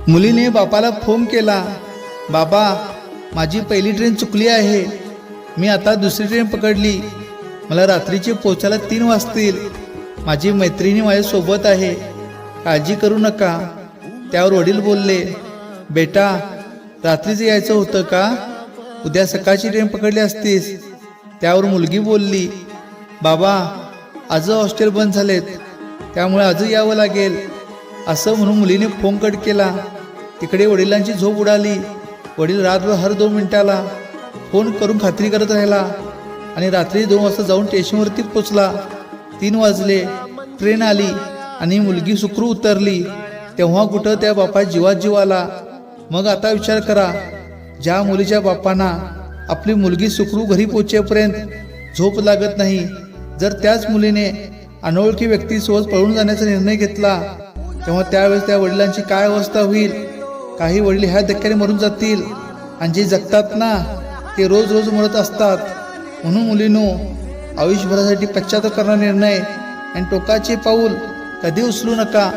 मुलीने बापाला फोन केला, बाबा माझी पहिली ट्रेन चुकली आहे, मी आता दुसरी ट्रेन पकडली, मला रात्रीचे पोचायला 3 वाजतील, माझी मैत्रिणी माझ्यासोबत आहे, काळजी करू नका. त्यावर वडील बोलले, बेटा रात्रीच यायचं होतं का, उद्या सकाळची ट्रेन पकडली असतीस. त्यावर मुलगी बोलली, बाबा आज हॉस्टेल बंद झालेत, त्यामुळे आज यावं लागेल. असं म्हणून मुलीने फोन कट केला. तिकडे वडिलांची झोप उडाली. वडील रातभर हर 2 मिनिटाला फोन करून खात्री करत राहिला आणि रात्री 2 वाजता जाऊन स्टेशनवरती पोचला. 3 वाजले, ट्रेन आली आणि मुलगी सुखरूप उतरली. तेव्हा कुठं त्या बापा जीवात जीव आला. मग आता विचार करा, ज्या मुलीच्या बापांना आपली मुलगी सुखरूप घरी पोहोचेपर्यंत झोप लागत नाही, जर त्याच मुलीने अनोळखी व्यक्तीसोबत पळून जाण्याचा निर्णय घेतला, तेव्हा त्यावेळेस त्या वडिलांची काय अवस्था होईल. काही वडील ह्या धक्क्याने मरून जातील आणि जे जगतात ना ते रोज रोज मरत असतात. म्हणून मुलीनो, आयुष्यभरासाठी पश्चाताप करणारा निर्णय आणि टोकाचे पाऊल कधी उचलू नका.